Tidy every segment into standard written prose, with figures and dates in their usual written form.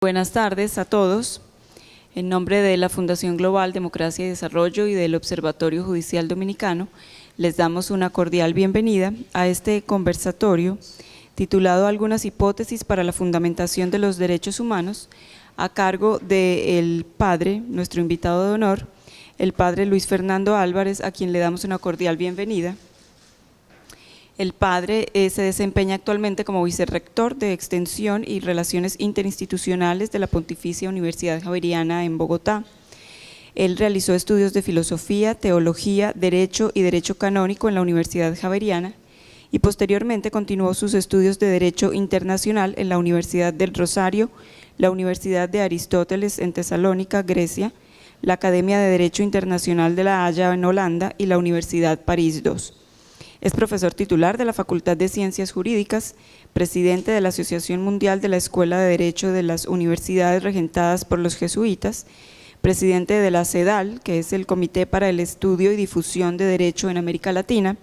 Buenas tardes a todos. En nombre de la Fundación Global Democracia y Desarrollo y del Observatorio Judicial Dominicano, les damos una cordial bienvenida a este conversatorio titulado Algunas hipótesis para la fundamentación de los derechos humanos, a cargo del padre, nuestro invitado de honor, el padre Luis Fernando Álvarez, a quien le damos una cordial bienvenida. El padre se desempeña actualmente como vicerrector de Extensión y Relaciones Interinstitucionales de la Pontificia Universidad Javeriana en Bogotá. Él realizó estudios de filosofía, teología, derecho y derecho canónico en la Universidad Javeriana y posteriormente continuó sus estudios de Derecho Internacional en la Universidad del Rosario, la Universidad de Aristóteles en Tesalónica, Grecia, la Academia de Derecho Internacional de La Haya en Holanda y la Universidad París II. Es profesor titular de la Facultad de Ciencias Jurídicas, presidente de la Asociación Mundial de la Escuela de Derecho de las Universidades regentadas por los jesuitas, presidente de la CEDAL, que es el Comité para el Estudio y Difusión de Derecho en América Latina,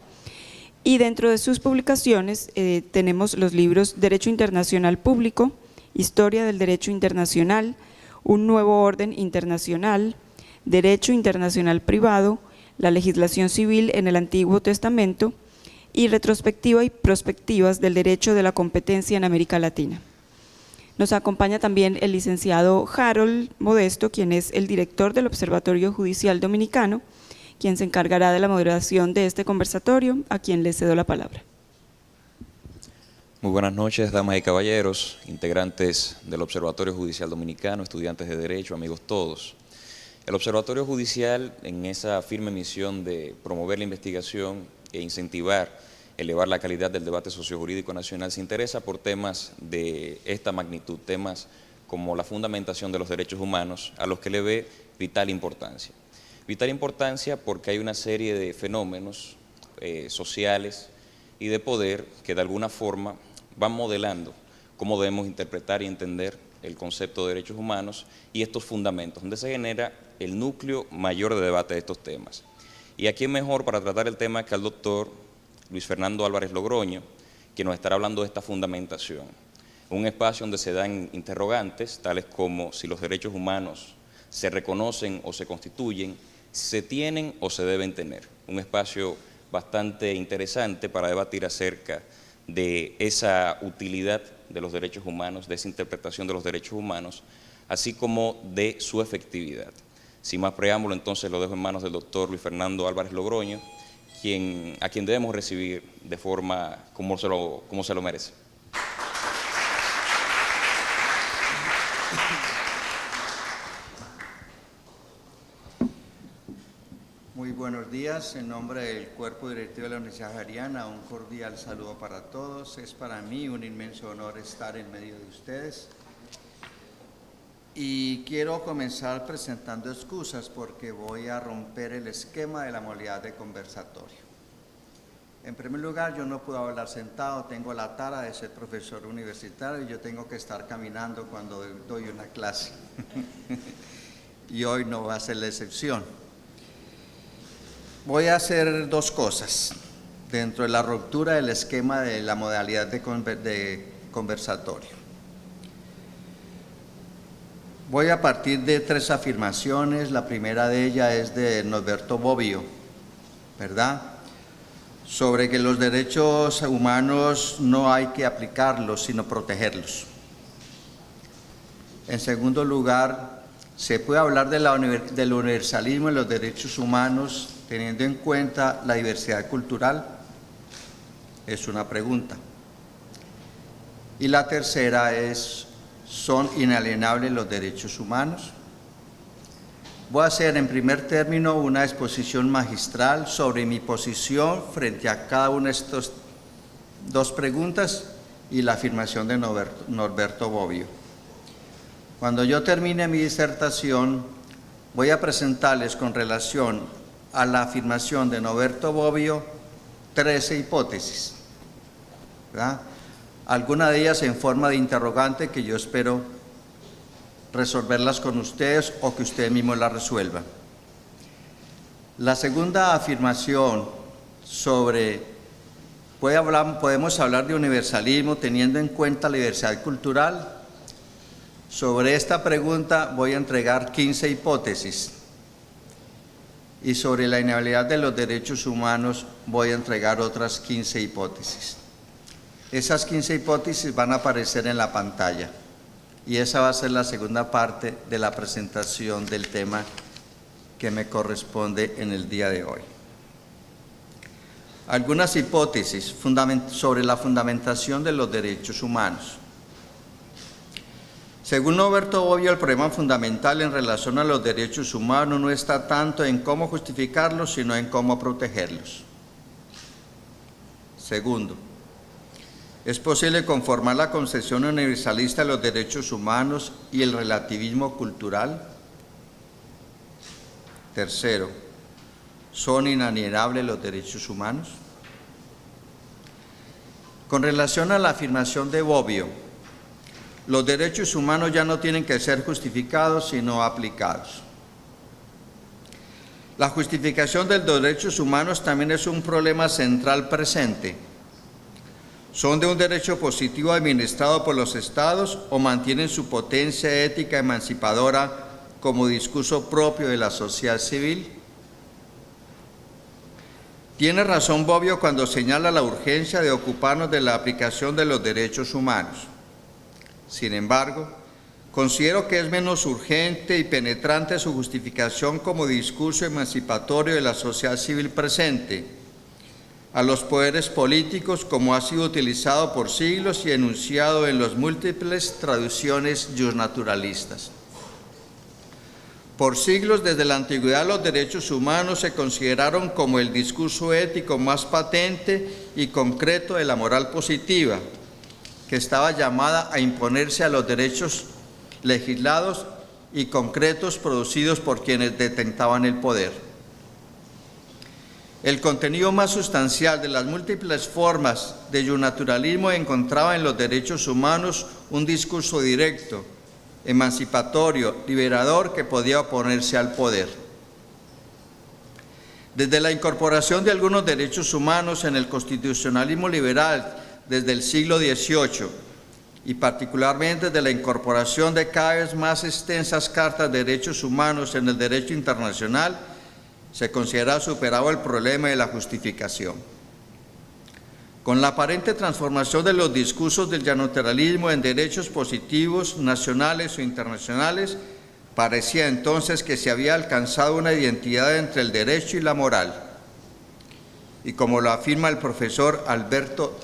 y dentro de sus publicaciones tenemos los libros Derecho Internacional Público, Historia del Derecho Internacional, Un Nuevo Orden Internacional, Derecho Internacional Privado, la legislación civil en el Antiguo Testamento y retrospectiva y prospectivas del derecho de la competencia en América Latina. Nos acompaña también el licenciado Harold Modesto, quien es el director del Observatorio Judicial Dominicano, quien se encargará de la moderación de este conversatorio, a quien le cedo la palabra. Muy buenas noches, damas y caballeros, integrantes del Observatorio Judicial Dominicano, estudiantes de Derecho, amigos todos. El Observatorio Judicial, en esa firme misión de promover la investigación e incentivar, elevar la calidad del debate sociojurídico nacional, se interesa por temas de esta magnitud, temas como la fundamentación de los derechos humanos, a los que le ve vital importancia. Vital importancia porque hay una serie de fenómenos sociales y de poder que de alguna forma van modelando cómo debemos interpretar y entender el concepto de derechos humanos y estos fundamentos, donde se genera el núcleo mayor de debate de estos temas. Y aquí es mejor para tratar el tema que al doctor Luis Fernando Álvarez Logroño, que nos estará hablando de esta fundamentación. Un espacio donde se dan interrogantes, tales como si los derechos humanos se reconocen o se constituyen, se tienen o se deben tener. Un espacio bastante interesante para debatir acerca de esa utilidad de los derechos humanos, de esa interpretación de los derechos humanos, así como de su efectividad. Sin más preámbulo, entonces lo dejo en manos del doctor Luis Fernando Álvarez Logroño, a quien debemos recibir de forma como se lo merece. Muy buenos días, en nombre del Cuerpo Directivo de la Universidad Javeriana, un cordial saludo para todos. Es para mí un inmenso honor estar en medio de ustedes. Y quiero comenzar presentando excusas porque voy a romper el esquema de la modalidad de conversatorio. En primer lugar, yo no puedo hablar sentado, tengo la tara de ser profesor universitario y yo tengo que estar caminando cuando doy una clase. Y hoy no va a ser la excepción. Voy a hacer dos cosas dentro de la ruptura del esquema de la modalidad de conversatorio. Voy a partir de tres afirmaciones. La primera de ellas es de Norberto Bobbio, ¿verdad?, sobre que los derechos humanos no hay que aplicarlos, sino protegerlos. En segundo lugar, ¿se puede hablar del universalismo en los derechos humanos teniendo en cuenta la diversidad cultural? Es una pregunta. Y la tercera es, ¿son inalienables los derechos humanos? Voy a hacer en primer término una exposición magistral sobre mi posición frente a cada una de estas dos preguntas y la afirmación de Norberto Bobbio. Cuando yo termine mi disertación, voy a presentarles con relación a la afirmación de Norberto Bobbio 13 hipótesis, ¿verdad?, algunas de ellas en forma de interrogante que yo espero resolverlas con ustedes o que ustedes mismos las resuelvan. La segunda afirmación sobre, podemos hablar de universalismo teniendo en cuenta la diversidad cultural. Sobre esta pregunta voy a entregar 15 hipótesis y sobre la inalienabilidad de los derechos humanos voy a entregar otras 15 hipótesis. Esas 15 hipótesis van a aparecer en la pantalla y esa va a ser la segunda parte de la presentación del tema que me corresponde en el día de hoy. Algunas hipótesis sobre la fundamentación de los derechos humanos. Según Norberto Bobbio, el problema fundamental en relación a los derechos humanos no está tanto en cómo justificarlos, sino en cómo protegerlos. Segundo, ¿es posible conformar la concepción universalista de los derechos humanos y el relativismo cultural? Tercero, ¿son inalienables los derechos humanos? Con relación a la afirmación de Bobbio, los derechos humanos ya no tienen que ser justificados, sino aplicados. La justificación de los derechos humanos también es un problema central presente. ¿Son de un derecho positivo administrado por los estados o mantienen su potencia ética emancipadora como discurso propio de la sociedad civil? Tiene razón Bobbio cuando señala la urgencia de ocuparnos de la aplicación de los derechos humanos. Sin embargo, considero que es menos urgente y penetrante su justificación como discurso emancipatorio de la sociedad civil presente, a los poderes políticos como ha sido utilizado por siglos y enunciado en las múltiples traducciones justnaturalistas. Por siglos, desde la antigüedad, los derechos humanos se consideraron como el discurso ético más patente y concreto de la moral positiva, que estaba llamada a imponerse a los derechos legislados y concretos producidos por quienes detentaban el poder. El contenido más sustancial de las múltiples formas de justnaturalismo encontraba en los derechos humanos un discurso directo, emancipatorio, liberador, que podía oponerse al poder. Desde la incorporación de algunos derechos humanos en el constitucionalismo liberal desde el siglo XVIII y particularmente desde la incorporación de cada vez más extensas cartas de derechos humanos en el derecho internacional, se considera superado el problema de la justificación. Con la aparente transformación de los discursos del justnaturalismo en derechos positivos nacionales o internacionales, parecía entonces que se había alcanzado una identidad entre el derecho y la moral. Y como lo afirma el profesor Alberto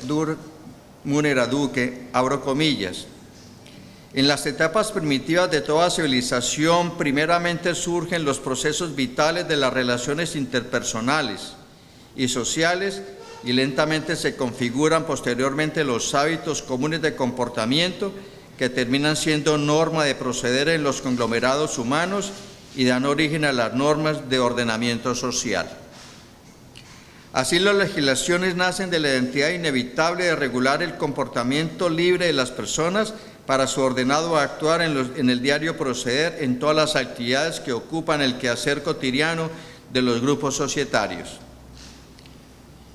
Munera-Duque, abro comillas, en las etapas primitivas de toda civilización, primeramente surgen los procesos vitales de las relaciones interpersonales y sociales y lentamente se configuran posteriormente los hábitos comunes de comportamiento que terminan siendo norma de proceder en los conglomerados humanos y dan origen a las normas de ordenamiento social. Así, las legislaciones nacen de la identidad inevitable de regular el comportamiento libre de las personas para su ordenado actuar en el diario proceder en todas las actividades que ocupan el quehacer cotidiano de los grupos societarios.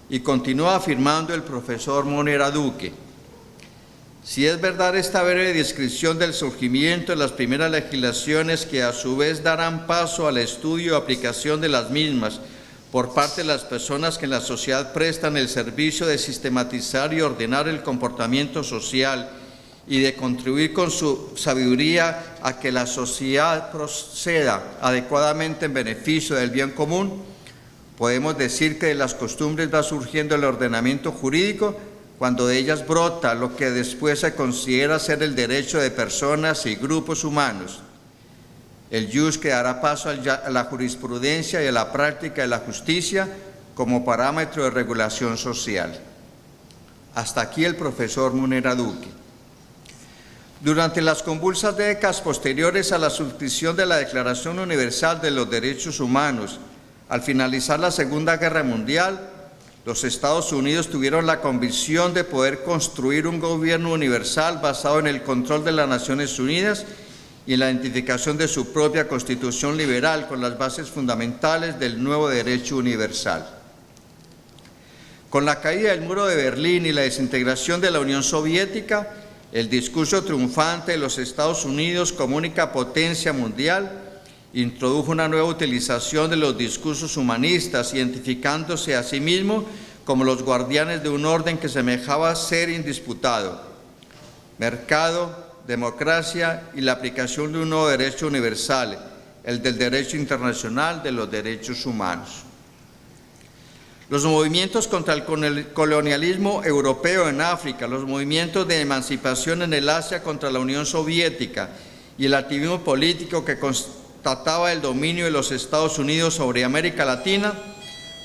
Y continúa afirmando el profesor Munera-Duque, si es verdad esta breve descripción del surgimiento de las primeras legislaciones que a su vez darán paso al estudio y aplicación de las mismas por parte de las personas que en la sociedad prestan el servicio de sistematizar y ordenar el comportamiento social y de contribuir con su sabiduría a que la sociedad proceda adecuadamente en beneficio del bien común, podemos decir que de las costumbres va surgiendo el ordenamiento jurídico cuando de ellas brota lo que después se considera ser el derecho de personas y grupos humanos. El jus que dará paso a la jurisprudencia y a la práctica de la justicia como parámetro de regulación social. Hasta aquí el profesor Munera-Duque. Durante las convulsas décadas posteriores a la suscripción de la Declaración Universal de los Derechos Humanos, al finalizar la Segunda Guerra Mundial, los Estados Unidos tuvieron la convicción de poder construir un gobierno universal basado en el control de las Naciones Unidas y en la identificación de su propia Constitución liberal con las bases fundamentales del nuevo derecho universal. Con la caída del muro de Berlín y la desintegración de la Unión Soviética, el discurso triunfante de los Estados Unidos como única potencia mundial introdujo una nueva utilización de los discursos humanistas, identificándose a sí mismo como los guardianes de un orden que semejaba ser indisputado: mercado, democracia y la aplicación de un nuevo derecho universal, el del derecho internacional de los derechos humanos. Los movimientos contra el colonialismo europeo en África, los movimientos de emancipación en el Asia contra la Unión Soviética y el activismo político que constataba el dominio de los Estados Unidos sobre América Latina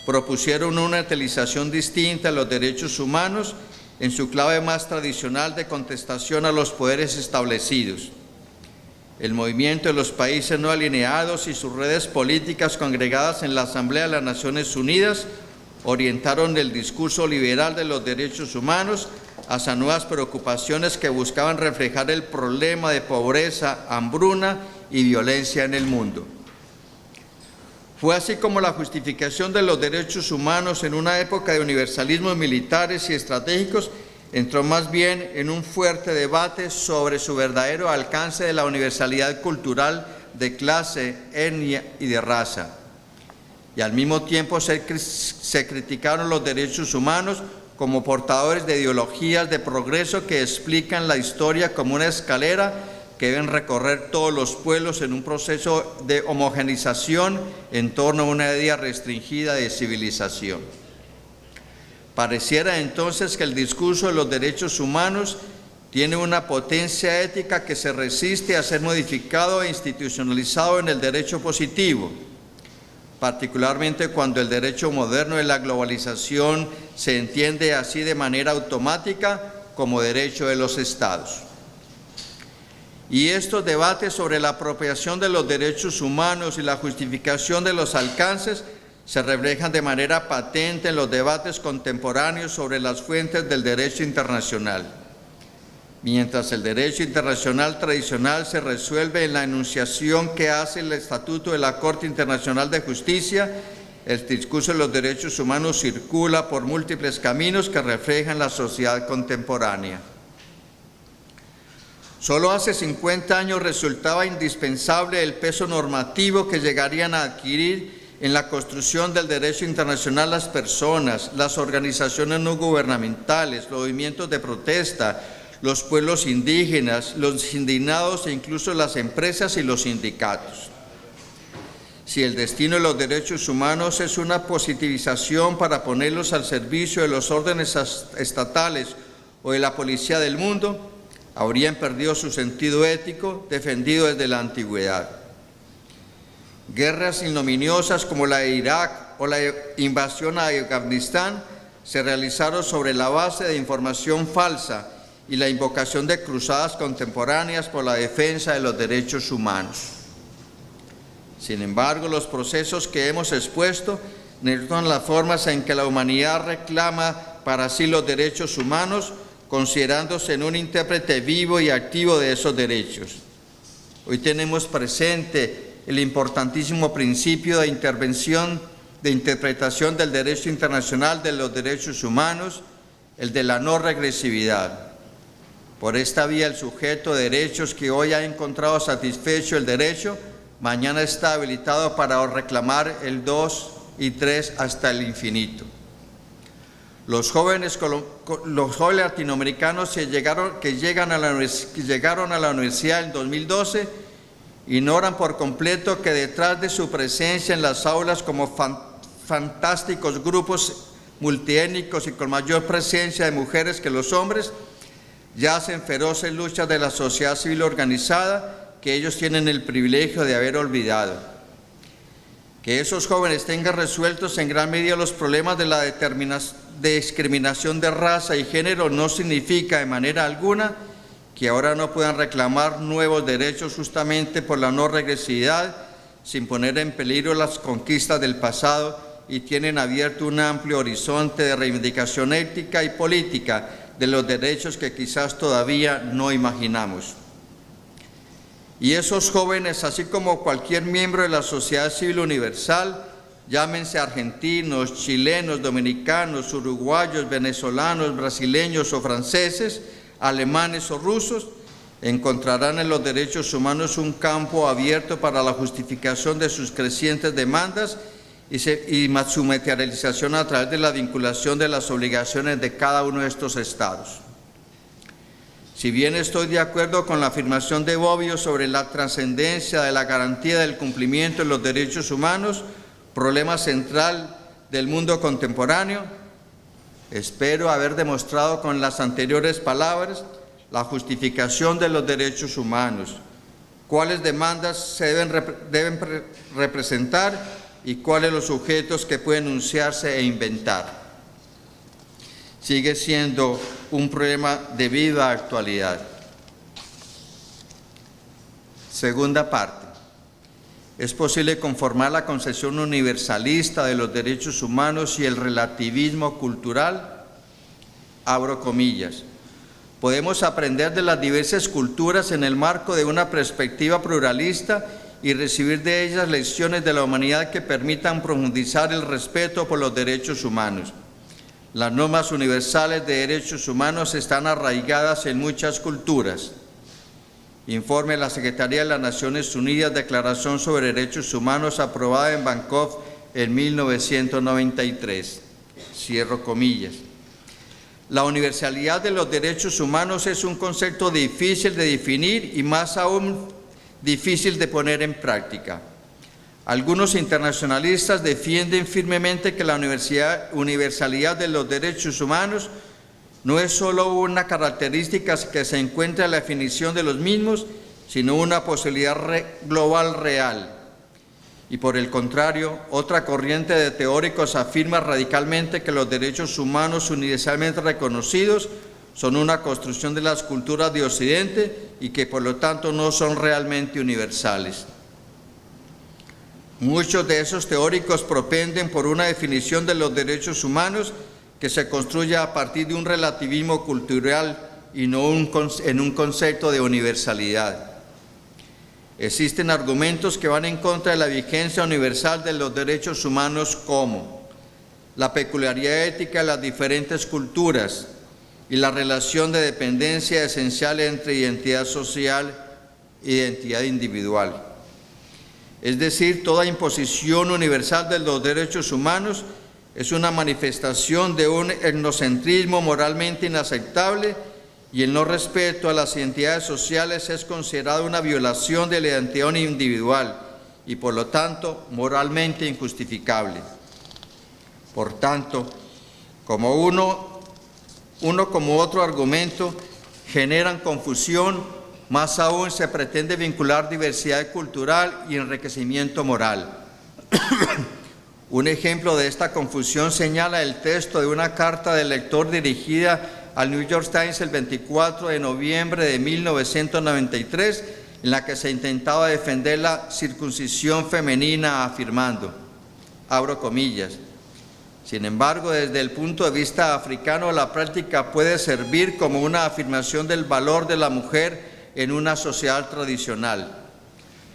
propusieron una utilización distinta de los derechos humanos en su clave más tradicional de contestación a los poderes establecidos. El movimiento de los países no alineados y sus redes políticas congregadas en la Asamblea de las Naciones Unidas orientaron el discurso liberal de los derechos humanos hacia nuevas preocupaciones que buscaban reflejar el problema de pobreza, hambruna y violencia en el mundo. Fue así como la justificación de los derechos humanos en una época de universalismos militares y estratégicos entró más bien en un fuerte debate sobre su verdadero alcance de la universalidad cultural, de clase, etnia y de raza. Y al mismo tiempo se criticaron los derechos humanos como portadores de ideologías de progreso que explican la historia como una escalera que deben recorrer todos los pueblos en un proceso de homogenización en torno a una idea restringida de civilización. Pareciera entonces que el discurso de los derechos humanos tiene una potencia ética que se resiste a ser modificado e institucionalizado en el derecho positivo, particularmente cuando el derecho moderno de la globalización se entiende así de manera automática como derecho de los Estados. Y estos debates sobre la apropiación de los derechos humanos y la justificación de los alcances se reflejan de manera patente en los debates contemporáneos sobre las fuentes del derecho internacional. Mientras el derecho internacional tradicional se resuelve en la enunciación que hace el Estatuto de la Corte Internacional de Justicia, el discurso de los derechos humanos circula por múltiples caminos que reflejan la sociedad contemporánea. Solo hace 50 años resultaba indispensable el peso normativo que llegarían a adquirir en la construcción del derecho internacional las personas, las organizaciones no gubernamentales, los movimientos de protesta, los pueblos indígenas, los indignados e incluso las empresas y los sindicatos. Si el destino de los derechos humanos es una positivización para ponerlos al servicio de los órdenes estatales o de la policía del mundo, habrían perdido su sentido ético defendido desde la antigüedad. Guerras ignominiosas como la de Irak o la invasión a Afganistán se realizaron sobre la base de información falsa y la invocación de cruzadas contemporáneas por la defensa de los derechos humanos. Sin embargo, los procesos que hemos expuesto necesitan las formas en que la humanidad reclama para sí los derechos humanos, considerándose en un intérprete vivo y activo de esos derechos. Hoy tenemos presente el importantísimo principio de interpretación del derecho internacional de los derechos humanos, el de la no regresividad. Por esta vía, el sujeto de derechos que hoy ha encontrado satisfecho el derecho, mañana está habilitado para reclamar el 2 y 3 hasta el infinito. Los jóvenes latinoamericanos que llegaron a la universidad en 2012 ignoran por completo que detrás de su presencia en las aulas como fantásticos grupos multiétnicos y con mayor presencia de mujeres que los hombres, yacen feroces luchas de la sociedad civil organizada que ellos tienen el privilegio de haber olvidado. Que esos jóvenes tengan resueltos en gran medida los problemas de la discriminación de raza y género no significa de manera alguna que ahora no puedan reclamar nuevos derechos justamente por la no regresividad, sin poner en peligro las conquistas del pasado, y tienen abierto un amplio horizonte de reivindicación ética y política de los derechos que quizás todavía no imaginamos. Y esos jóvenes, así como cualquier miembro de la sociedad civil universal, llámense argentinos, chilenos, dominicanos, uruguayos, venezolanos, brasileños o franceses, alemanes o rusos, encontrarán en los derechos humanos un campo abierto para la justificación de sus crecientes demandas y su materialización a través de la vinculación de las obligaciones de cada uno de estos estados. Si bien estoy de acuerdo con la afirmación de Bobbio sobre la trascendencia de la garantía del cumplimiento de los derechos humanos, problema central del mundo contemporáneo, espero haber demostrado con las anteriores palabras la justificación de los derechos humanos, cuáles demandas se deben representar y cuáles los sujetos que pueden enunciarse e inventar. Sigue siendo un problema de viva actualidad. Segunda parte. ¿Es posible conformar la concepción universalista de los derechos humanos y el relativismo cultural? Abro comillas. Podemos aprender de las diversas culturas en el marco de una perspectiva pluralista y recibir de ellas lecciones de la humanidad que permitan profundizar el respeto por los derechos humanos. Las normas universales de derechos humanos están arraigadas en muchas culturas. Informe de la Secretaría de las Naciones Unidas, Declaración sobre Derechos Humanos aprobada en Bangkok en 1993. Cierro comillas. La universalidad de los derechos humanos es un concepto difícil de definir y más aún difícil de poner en práctica. Algunos internacionalistas defienden firmemente que la universalidad de los derechos humanos no es solo una característica que se encuentra en la definición de los mismos, sino una posibilidad global real. Y por el contrario, otra corriente de teóricos afirma radicalmente que los derechos humanos universalmente reconocidos son una construcción de las culturas de Occidente y que por lo tanto no son realmente universales. Muchos de esos teóricos propenden por una definición de los derechos humanos que se construya a partir de un relativismo cultural y no en un concepto de universalidad. Existen argumentos que van en contra de la vigencia universal de los derechos humanos como la peculiaridad ética de las diferentes culturas y la relación de dependencia esencial entre identidad social e identidad individual. Es decir, toda imposición universal de los derechos humanos es una manifestación de un etnocentrismo moralmente inaceptable y el no respeto a las identidades sociales es considerado una violación de la identidad individual y por lo tanto moralmente injustificable. Por tanto, como uno como otro argumento generan confusión, más aún se pretende vincular diversidad cultural y enriquecimiento moral. Un ejemplo de esta confusión señala el texto de una carta del lector dirigida al New York Times el 24 de noviembre de 1993, en la que se intentaba defender la circuncisión femenina afirmando, abro comillas, sin embargo, desde el punto de vista africano, la práctica puede servir como una afirmación del valor de la mujer en una sociedad tradicional.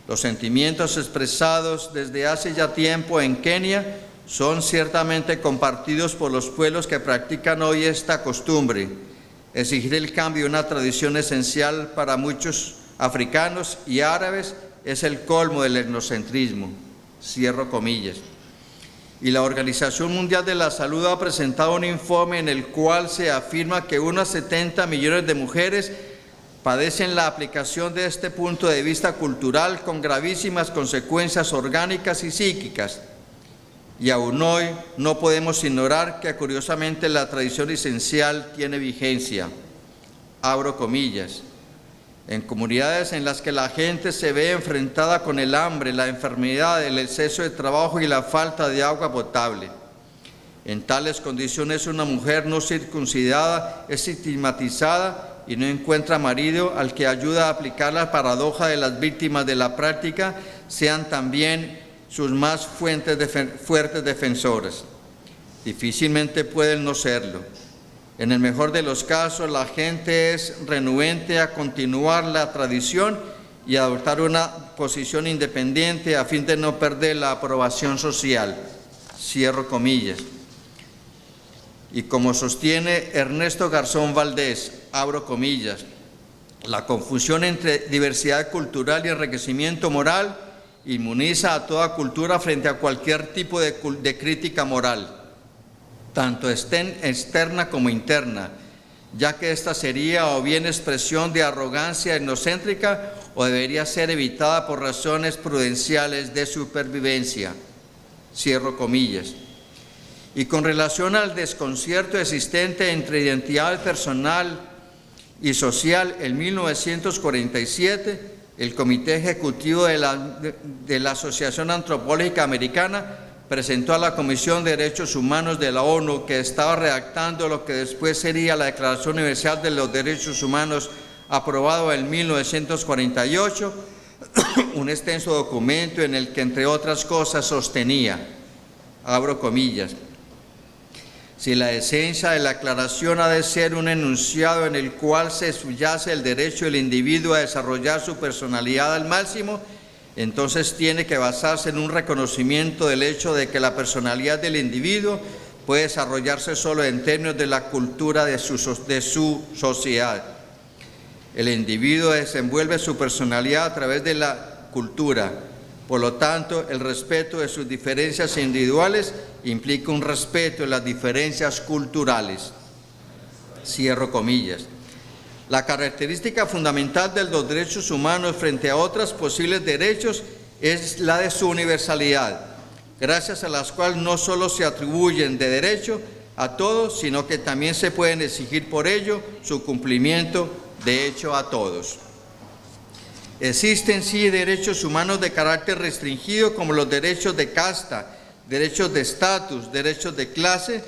Los sentimientos expresados desde hace ya tiempo en Kenia son ciertamente compartidos por los pueblos que practican hoy esta costumbre. Exigir el cambio de una tradición esencial para muchos africanos y árabes es el colmo del etnocentrismo. Cierro comillas. Y la Organización Mundial de la Salud ha presentado un informe en el cual se afirma que unos 70 millones de mujeres padecen la aplicación de este punto de vista cultural con gravísimas consecuencias orgánicas y psíquicas. Y aún hoy no podemos ignorar que curiosamente la tradición esencial tiene vigencia. Abro comillas. En comunidades en las que la gente se ve enfrentada con el hambre, la enfermedad, el exceso de trabajo y la falta de agua potable. En tales condiciones una mujer no circuncidada es estigmatizada y no encuentra marido al que ayuda a aplicar la paradoja de las víctimas de la práctica sean también sus más fuertes defensores. Difícilmente pueden no serlo. En el mejor de los casos, la gente es renuente a continuar la tradición y a adoptar una posición independiente a fin de no perder la aprobación social. Cierro comillas. Y como sostiene Ernesto Garzón Valdés, abro comillas, la confusión entre diversidad cultural y enriquecimiento moral inmuniza a toda cultura frente a cualquier tipo de crítica moral, tanto externa como interna, ya que esta sería o bien expresión de arrogancia etnocéntrica o debería ser evitada por razones prudenciales de supervivencia. Cierro comillas. Y con relación al desconcierto existente entre identidad personal y social, en 1947, el Comité Ejecutivo de la Asociación Antropológica Americana presentó a la Comisión de Derechos Humanos de la ONU, que estaba redactando lo que después sería la Declaración Universal de los Derechos Humanos, aprobado en 1948, un extenso documento en el que, entre otras cosas, sostenía, abro comillas, si la esencia de la aclaración ha de ser un enunciado en el cual se subyace el derecho del individuo a desarrollar su personalidad al máximo, entonces tiene que basarse en un reconocimiento del hecho de que la personalidad del individuo puede desarrollarse solo en términos de la cultura de su sociedad. El individuo desenvuelve su personalidad a través de la cultura. Por lo tanto, el respeto de sus diferencias individuales implica un respeto de las diferencias culturales. Cierro comillas. La característica fundamental de los derechos humanos frente a otros posibles derechos es la de su universalidad, gracias a las cuales no solo se atribuyen de derecho a todos, sino que también se pueden exigir por ello su cumplimiento de hecho a todos. Existen sí derechos humanos de carácter restringido, como los derechos de casta, derechos de estatus, derechos de clase,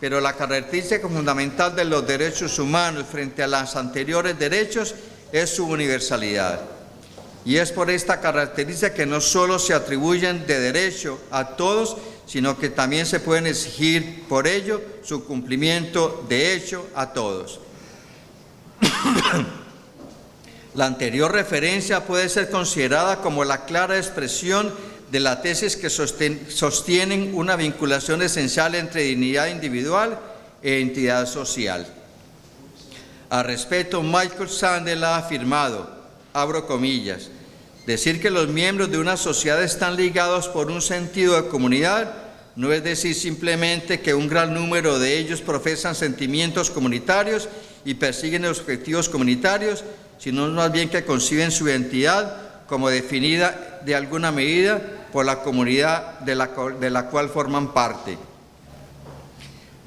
pero la característica fundamental de los derechos humanos frente a los anteriores derechos es su universalidad. Y es por esta característica que no solo se atribuyen de derecho a todos, sino que también se pueden exigir por ello su cumplimiento de hecho a todos. La anterior referencia puede ser considerada como la clara expresión de la tesis que sostienen una vinculación esencial entre dignidad individual e entidad social. Al respecto, Michael Sandel ha afirmado, abro comillas, decir que los miembros de una sociedad están ligados por un sentido de comunidad no es decir simplemente que un gran número de ellos profesan sentimientos comunitarios y persiguen objetivos comunitarios, sino más bien que conciben su identidad como definida de alguna medida por la comunidad de la cual forman parte.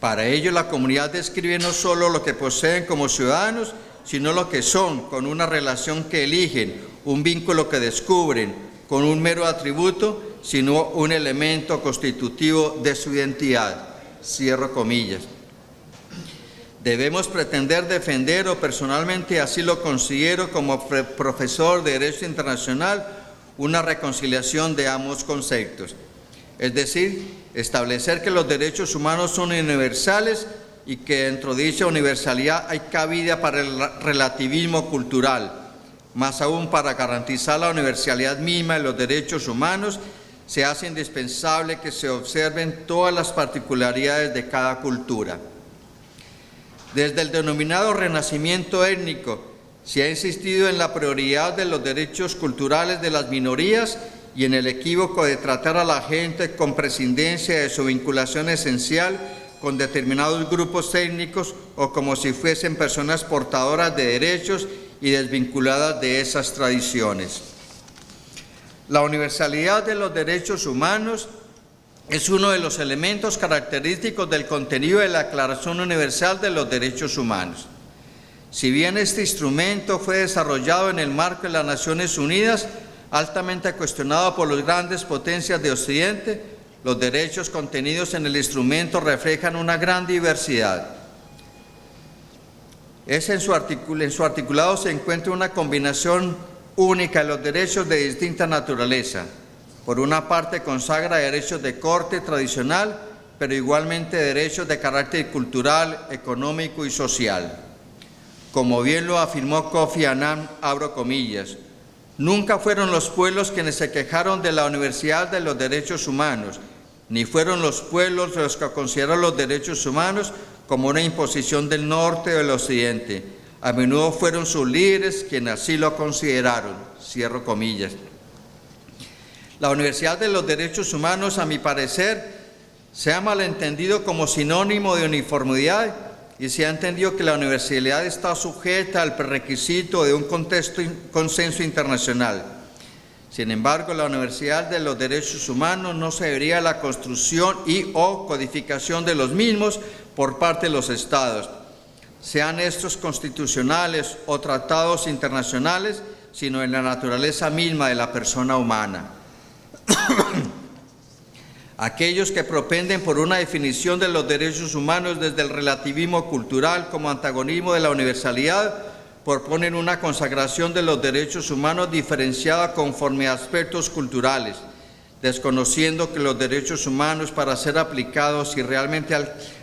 Para ello, la comunidad describe no solo lo que poseen como ciudadanos, sino lo que son, con una relación que eligen, un vínculo que descubren, con un mero atributo, sino un elemento constitutivo de su identidad. Cierro comillas. Debemos pretender defender, o personalmente así lo considero como profesor de Derecho Internacional, una reconciliación de ambos conceptos. Es decir, establecer que los derechos humanos son universales y que dentro de dicha universalidad hay cabida para el relativismo cultural. Más aún, para garantizar la universalidad misma de los derechos humanos, se hace indispensable que se observen todas las particularidades de cada cultura. Desde el denominado renacimiento étnico, se ha insistido en la prioridad de los derechos culturales de las minorías y en el equívoco de tratar a la gente con prescindencia de su vinculación esencial con determinados grupos étnicos o como si fuesen personas portadoras de derechos y desvinculadas de esas tradiciones. La universalidad de los derechos humanos es uno de los elementos característicos del contenido de la Declaración Universal de los Derechos Humanos. Si bien este instrumento fue desarrollado en el marco de las Naciones Unidas, altamente cuestionado por las grandes potencias de Occidente, los derechos contenidos en el instrumento reflejan una gran diversidad. En su articulado se encuentra una combinación única de los derechos de distinta naturaleza. Por una parte, consagra derechos de corte tradicional, pero igualmente derechos de carácter cultural, económico y social. Como bien lo afirmó Kofi Annan, abro comillas, nunca fueron los pueblos quienes se quejaron de la universalidad de los derechos humanos, ni fueron los pueblos los que consideraron los derechos humanos como una imposición del norte o del occidente. A menudo fueron sus líderes quienes así lo consideraron, cierro comillas. La Universidad de los Derechos Humanos, a mi parecer, se ha malentendido como sinónimo de uniformidad y se ha entendido que la universidad está sujeta al prerequisito de un consenso internacional. Sin embargo, la Universidad de los Derechos Humanos no se debería a la construcción y o codificación de los mismos por parte de los Estados, sean estos constitucionales o tratados internacionales, sino en la naturaleza misma de la persona humana. Aquellos que propenden por una definición de los derechos humanos desde el relativismo cultural como antagonismo de la universalidad, proponen una consagración de los derechos humanos diferenciada conforme a aspectos culturales, desconociendo que los derechos humanos, para ser aplicados y realmente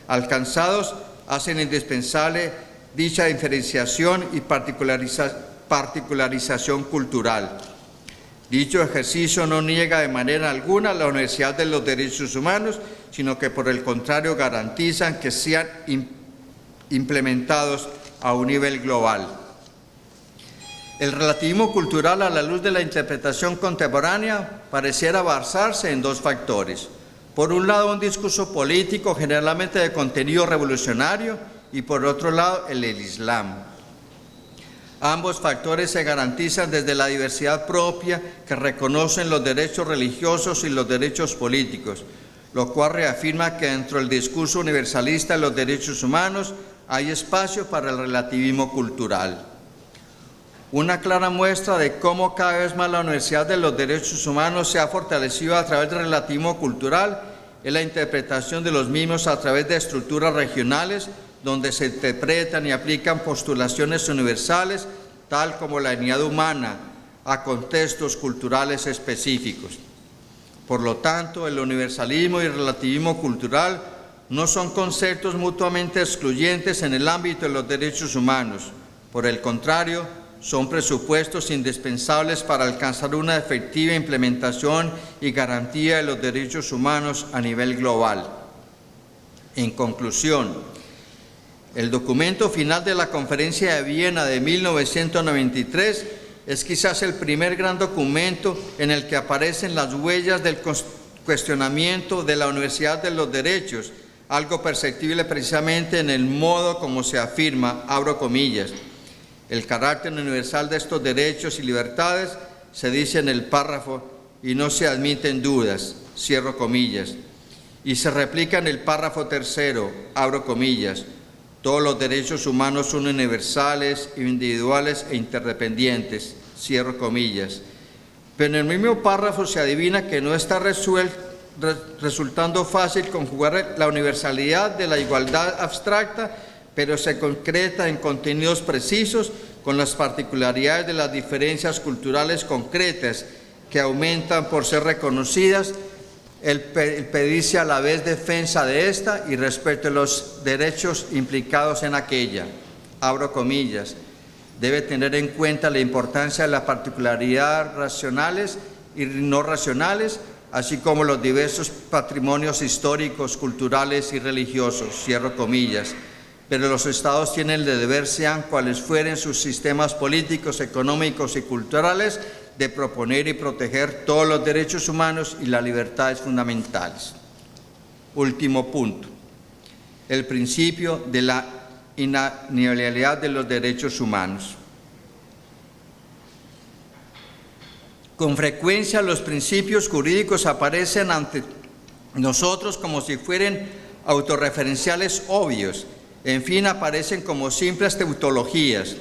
alcanzados, hacen indispensable dicha diferenciación y particularización cultural. Dicho ejercicio no niega de manera alguna la Universidad de los Derechos Humanos, sino que por el contrario garantizan que sean implementados a un nivel global. El relativismo cultural, a la luz de la interpretación contemporánea, pareciera basarse en dos factores. Por un lado, un discurso político generalmente de contenido revolucionario y por otro lado, el Islam. Ambos factores se garantizan desde la diversidad propia que reconocen los derechos religiosos y los derechos políticos, lo cual reafirma que dentro del discurso universalista de los derechos humanos hay espacio para el relativismo cultural. Una clara muestra de cómo cada vez más la Universidad de los Derechos Humanos se ha fortalecido a través del relativismo cultural es la interpretación de los mismos a través de estructuras regionales donde se interpretan y aplican postulaciones universales, tal como la dignidad humana, a contextos culturales específicos. Por lo tanto, el universalismo y el relativismo cultural no son conceptos mutuamente excluyentes en el ámbito de los derechos humanos. Por el contrario, son presupuestos indispensables para alcanzar una efectiva implementación y garantía de los derechos humanos a nivel global. En conclusión, el documento final de la Conferencia de Viena de 1993 es quizás el primer gran documento en el que aparecen las huellas del cuestionamiento de la Universidad de los Derechos, algo perceptible precisamente en el modo como se afirma, abro comillas, el carácter universal de estos derechos y libertades se dice en el párrafo y no se admiten dudas, cierro comillas, y se replica en el párrafo tercero, abro comillas, todos los derechos humanos son universales, individuales e interdependientes, cierro comillas. Pero en el mismo párrafo se adivina que no está resultando fácil conjugar la universalidad de la igualdad abstracta, pero se concreta en contenidos precisos con las particularidades de las diferencias culturales concretas que aumentan por ser reconocidas, el pedirse a la vez defensa de esta y respeto de los derechos implicados en aquella. Abro comillas. Debe tener en cuenta la importancia de las particularidades racionales y no racionales, así como los diversos patrimonios históricos, culturales y religiosos. Cierro comillas. Pero los Estados tienen el deber, sean cuales fueren sus sistemas políticos, económicos y culturales, de proponer y proteger todos los derechos humanos y las libertades fundamentales. Último punto, el principio de la inalienabilidad de los derechos humanos. Con frecuencia los principios jurídicos aparecen ante nosotros como si fueran autorreferenciales obvios, en fin, aparecen como simples tautologías.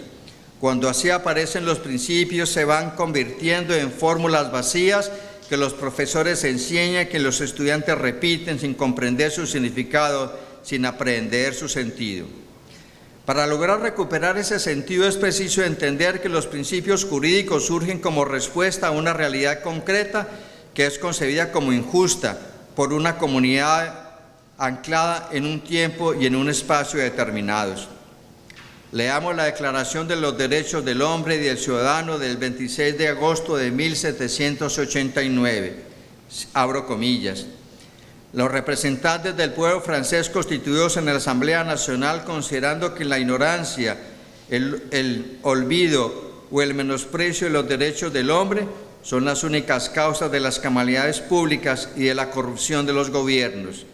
Cuando así aparecen los principios, se van convirtiendo en fórmulas vacías que los profesores enseñan, que los estudiantes repiten sin comprender su significado, sin aprender su sentido. Para lograr recuperar ese sentido es preciso entender que los principios jurídicos surgen como respuesta a una realidad concreta que es concebida como injusta por una comunidad anclada en un tiempo y en un espacio determinados. Leamos la Declaración de los Derechos del Hombre y del Ciudadano del 26 de agosto de 1789. Abro comillas. Los representantes del pueblo francés constituidos en la Asamblea Nacional, considerando que la ignorancia el olvido o el menosprecio de los derechos del hombre son las únicas causas de las calamidades públicas y de la corrupción de los gobiernos.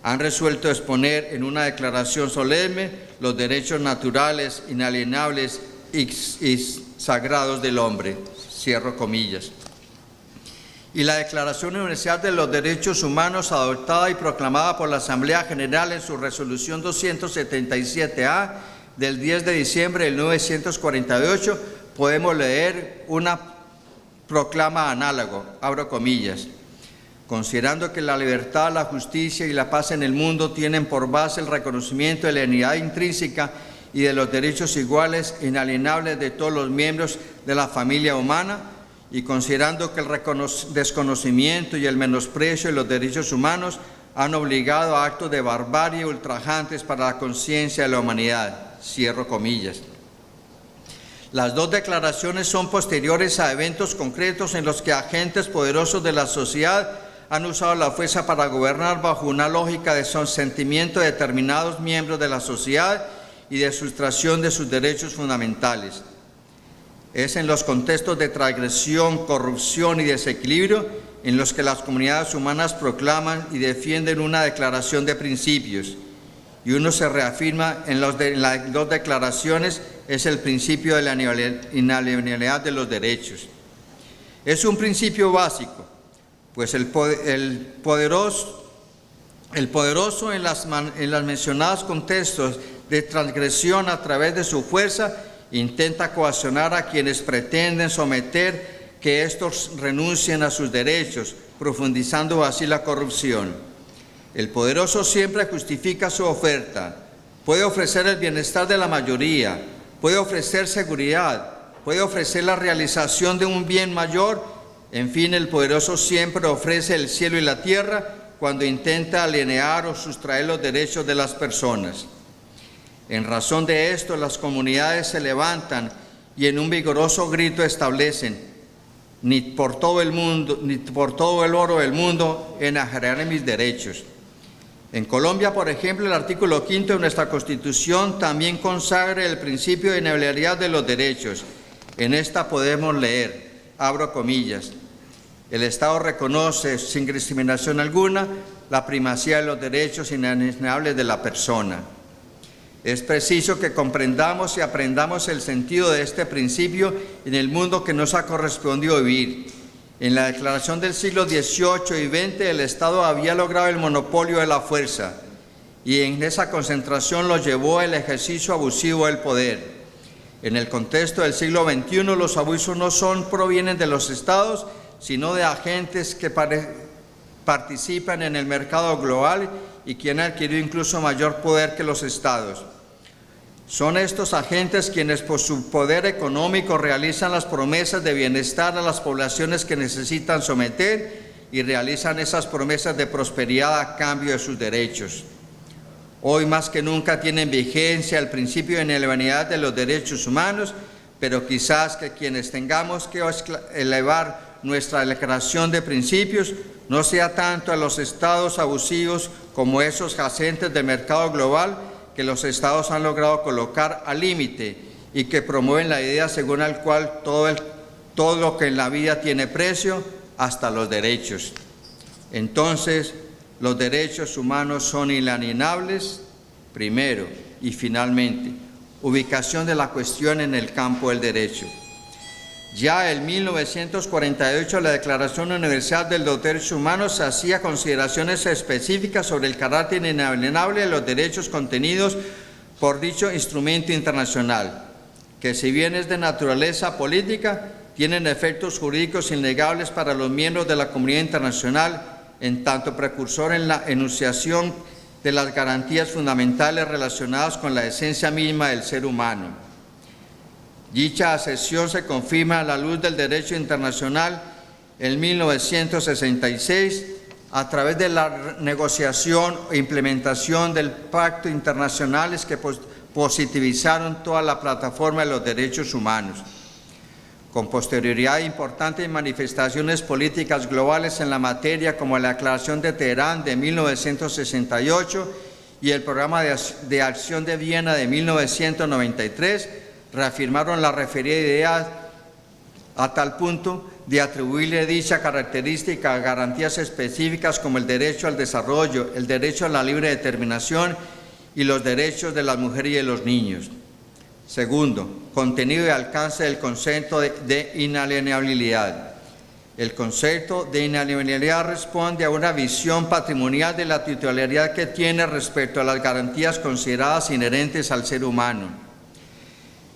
Han resuelto exponer en una declaración solemne los derechos naturales, inalienables y sagrados del hombre. Cierro comillas. Y la Declaración Universal de los Derechos Humanos, adoptada y proclamada por la Asamblea General en su resolución 277A del 10 de diciembre de 1948, podemos leer una proclama análogo, abro comillas: considerando que la libertad, la justicia y la paz en el mundo tienen por base el reconocimiento de la dignidad intrínseca y de los derechos iguales e inalienables de todos los miembros de la familia humana, y considerando que el desconocimiento y el menosprecio de los derechos humanos han obligado a actos de barbarie ultrajantes para la conciencia de la humanidad. Cierro comillas. Las dos declaraciones son posteriores a eventos concretos en los que agentes poderosos de la sociedad han usado la fuerza para gobernar bajo una lógica de consentimiento de determinados miembros de la sociedad y de sustracción de sus derechos fundamentales. Es en los contextos de transgresión, corrupción y desequilibrio en los que las comunidades humanas proclaman y defienden una declaración de principios, y uno se reafirma en las dos declaraciones, es el principio de la inalienabilidad de los derechos. Es un principio básico, pues el poderoso en los mencionados contextos de transgresión a través de su fuerza intenta coaccionar a quienes pretenden someter que estos renuncien a sus derechos, profundizando así la corrupción. El poderoso siempre justifica su oferta. Puede ofrecer el bienestar de la mayoría, puede ofrecer seguridad, puede ofrecer la realización de un bien mayor. En fin, el poderoso siempre ofrece el cielo y la tierra cuando intenta alienar o sustraer los derechos de las personas. En razón de esto, las comunidades se levantan y en un vigoroso grito establecen: ni por todo el mundo, ni por todo el oro del mundo enajenaré mis derechos. En Colombia, por ejemplo, el artículo 5 de nuestra Constitución también consagra el principio de inalienabilidad de los derechos. En esta podemos leer, abro comillas: el Estado reconoce sin discriminación alguna la primacía de los derechos inalienables de la persona. Es preciso que comprendamos y aprendamos el sentido de este principio en el mundo que nos ha correspondido vivir. En la declaración del siglo XVIII y XX, el Estado había logrado el monopolio de la fuerza, y en esa concentración lo llevó el ejercicio abusivo del poder. En el contexto del siglo XXI, los abusos no provienen de los Estados, sino de agentes que participan en el mercado global y quien ha adquirido incluso mayor poder que los Estados. Son estos agentes quienes por su poder económico realizan las promesas de bienestar a las poblaciones que necesitan someter y realizan esas promesas de prosperidad a cambio de sus derechos. Hoy más que nunca tienen vigencia el principio de inalienabilidad de los derechos humanos, pero quizás que quienes tengamos que elevar nuestra declaración de principios no sea tanto a los estados abusivos como esos agentes del mercado global que los estados han logrado colocar al límite y que promueven la idea según la cual todo lo que en la vida tiene precio, hasta los derechos. Entonces, los derechos humanos son inalienables, primero, y finalmente, ubicación de la cuestión en el campo del derecho. Ya en 1948, la Declaración Universal de los Derechos Humanos hacía consideraciones específicas sobre el carácter inalienable de los derechos contenidos por dicho instrumento internacional, que si bien es de naturaleza política, tienen efectos jurídicos innegables para los miembros de la comunidad internacional, en tanto precursor en la enunciación de las garantías fundamentales relacionadas con la esencia misma del ser humano. Dicha asesión se confirma a la luz del derecho internacional en 1966 a través de la negociación e implementación del Pacto Internacionales que positivizaron toda la plataforma de los derechos humanos. Con posterioridad, importantes manifestaciones políticas globales en la materia, como la Declaración de Teherán de 1968 y el Programa de Acción de Viena de 1993, reafirmaron la referida idea a tal punto de atribuirle dicha característica a garantías específicas como el derecho al desarrollo, el derecho a la libre determinación y los derechos de las mujeres y de los niños. Segundo, contenido y alcance del concepto de inalienabilidad. El concepto de inalienabilidad responde a una visión patrimonial de la titularidad que tiene respecto a las garantías consideradas inherentes al ser humano.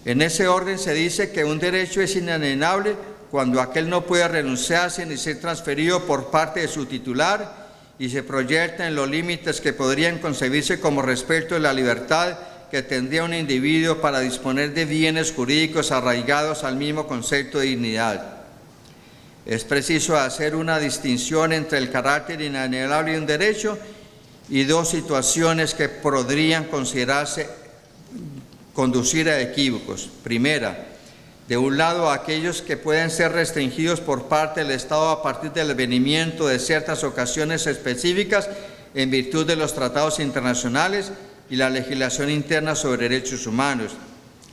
En ese orden se dice que un derecho es inalienable cuando aquel no puede renunciarse ni ser transferido por parte de su titular y se proyecta en los límites que podrían concebirse como respeto de la libertad que tendría un individuo para disponer de bienes jurídicos arraigados al mismo concepto de dignidad. Es preciso hacer una distinción entre el carácter inalienable de un derecho y dos situaciones que podrían conducir a equívocos. Primera, de un lado, aquellos que pueden ser restringidos por parte del Estado a partir del advenimiento de ciertas ocasiones específicas en virtud de los tratados internacionales y la legislación interna sobre derechos humanos.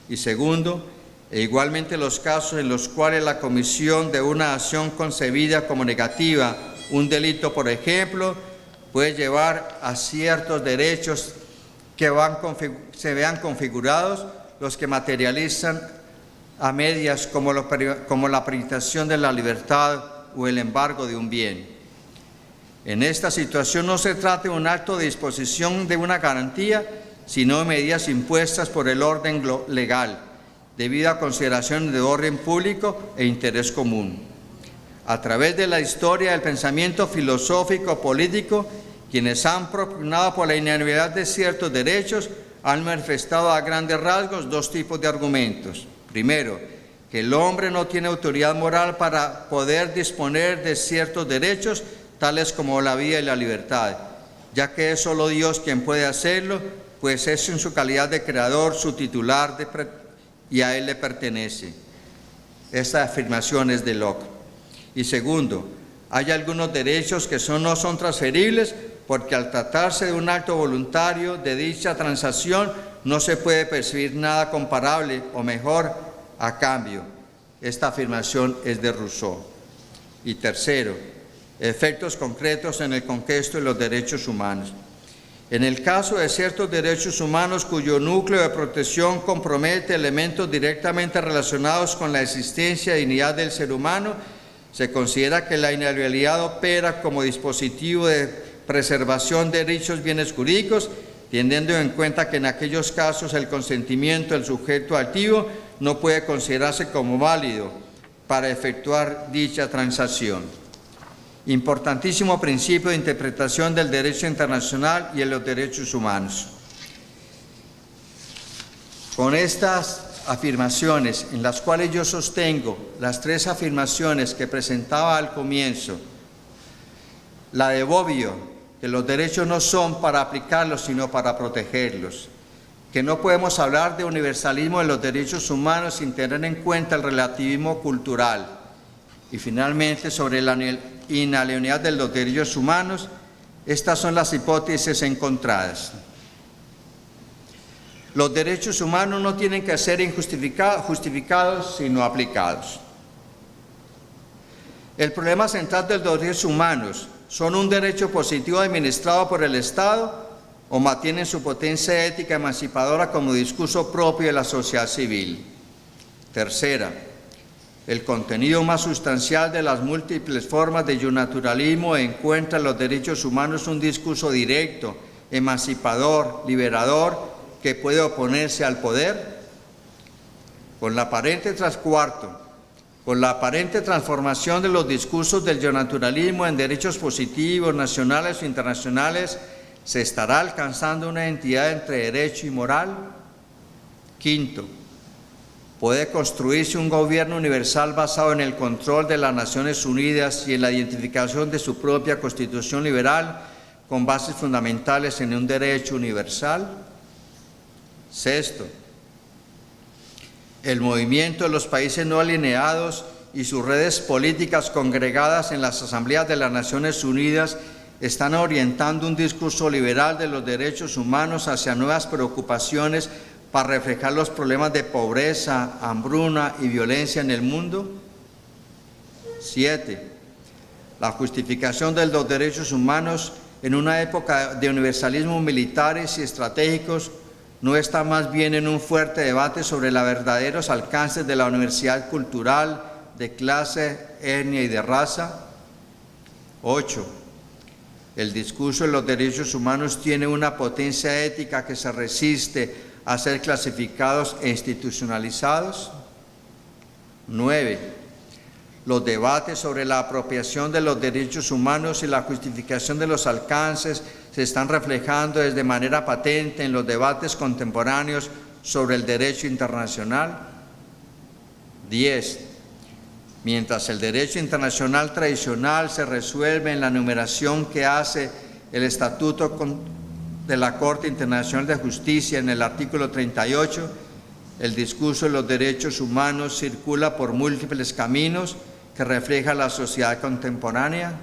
Y segundo, e igualmente los casos en los cuales la comisión de una acción concebida como negativa, un delito por ejemplo, puede llevar a ciertos derechos que se vean configurados, los que materializan a medias como la privación de la libertad o el embargo de un bien. En esta situación no se trata de un acto de disposición de una garantía, sino de medidas impuestas por el orden legal, debido a consideraciones de orden público e interés común. A través de la historia del pensamiento filosófico político, quienes han propugnado por la inalienabilidad de ciertos derechos han manifestado a grandes rasgos dos tipos de argumentos. Primero, que el hombre no tiene autoridad moral para poder disponer de ciertos derechos, tales como la vida y la libertad, ya que es solo Dios quien puede hacerlo, pues es en su calidad de creador, su titular y a él le pertenece. Esta afirmación es de Locke. Y segundo, hay algunos derechos que no son transferibles porque al tratarse de un acto voluntario de dicha transacción no se puede percibir nada comparable o mejor a cambio. Esta afirmación es de Rousseau. Y tercero, efectos concretos en el contexto de los derechos humanos. En el caso de ciertos derechos humanos cuyo núcleo de protección compromete elementos directamente relacionados con la existencia y dignidad del ser humano, se considera que la inalienabilidad opera como dispositivo de preservación de dichos bienes jurídicos, teniendo en cuenta que en aquellos casos el consentimiento del sujeto activo no puede considerarse como válido para efectuar dicha transacción. Importantísimo principio de interpretación del derecho internacional y de los derechos humanos. Con estas afirmaciones, en las cuales yo sostengo las tres afirmaciones que presentaba al comienzo, la de Bobbio, que los derechos no son para aplicarlos, sino para protegerlos, que no podemos hablar de universalismo de los derechos humanos sin tener en cuenta el relativismo cultural, y finalmente sobre la inalienabilidad de los derechos humanos. Estas son las hipótesis encontradas. Los derechos humanos no tienen que ser justificados, sino aplicados. El problema central de los derechos humanos: ¿son un derecho positivo administrado por el Estado o mantienen su potencia ética emancipadora como discurso propio de la sociedad civil? Tercera, el contenido más sustancial de las múltiples formas de naturalismo encuentra en los derechos humanos un discurso directo, emancipador, liberador, que puede oponerse al poder. Con la aparente transformación de los discursos del naturalismo en derechos positivos, nacionales o internacionales, ¿se estará alcanzando una identidad entre derecho y moral? Quinto, ¿puede construirse un gobierno universal basado en el control de las Naciones Unidas y en la identificación de su propia Constitución liberal con bases fundamentales en un derecho universal? Sexto, el movimiento de los países no alineados y sus redes políticas congregadas en las asambleas de las Naciones Unidas están orientando un discurso liberal de los derechos humanos hacia nuevas preocupaciones para reflejar los problemas de pobreza, hambruna y violencia en el mundo? 7. La justificación de los derechos humanos en una época de universalismos militares y estratégicos no está más bien en un fuerte debate sobre los verdaderos alcances de la universalidad cultural, de clase, etnia y de raza. 8. El discurso de los derechos humanos tiene una potencia ética que se resiste a ser clasificados e institucionalizados. 9. Los debates sobre la apropiación de los derechos humanos y la justificación de los alcances se están reflejando de manera patente en los debates contemporáneos sobre el derecho internacional. 10. Mientras el derecho internacional tradicional se resuelve en la enumeración que hace el Estatuto de la Corte Internacional de Justicia en el artículo 38, el discurso de los derechos humanos circula por múltiples caminos que refleja la sociedad contemporánea.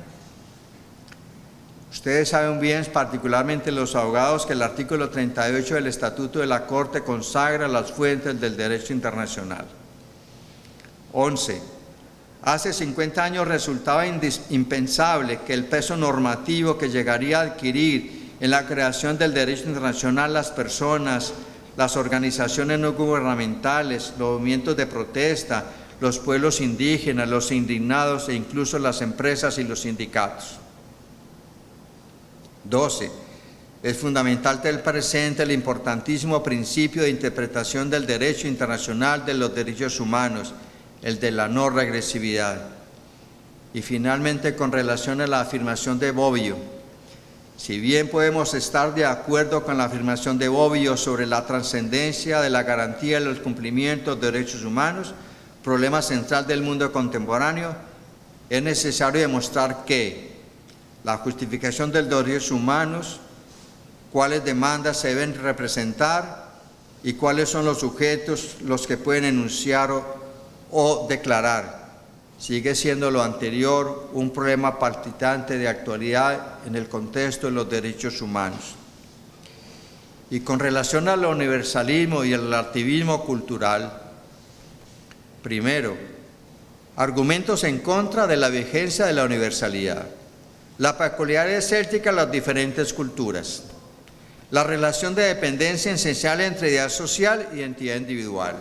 Ustedes saben bien, particularmente los abogados, que el artículo 38 del Estatuto de la Corte consagra las fuentes del derecho internacional. 11. Hace 50 años resultaba impensable que el peso normativo que llegaría a adquirir en la creación del derecho internacional las personas, las organizaciones no gubernamentales, los movimientos de protesta, los pueblos indígenas, los indignados e incluso las empresas y los sindicatos. 12. Es fundamental tener presente el importantísimo principio de interpretación del derecho internacional de los derechos humanos, el de la no regresividad. Y finalmente, con relación a la afirmación de Bobbio, si bien podemos estar de acuerdo con la afirmación de Bobbio sobre la trascendencia de la garantía y el cumplimiento de derechos humanos, problema central del mundo contemporáneo, es necesario demostrar que la justificación de los derechos humanos, cuáles demandas se deben representar y cuáles son los sujetos los que pueden enunciar o declarar, sigue siendo lo anterior un problema palpitante de actualidad en el contexto de los derechos humanos. Y con relación al universalismo y el relativismo cultural, primero, argumentos en contra de la vigencia de la universalidad, la peculiaridad céltica de las diferentes culturas, la relación de dependencia esencial entre identidad social y identidad individual.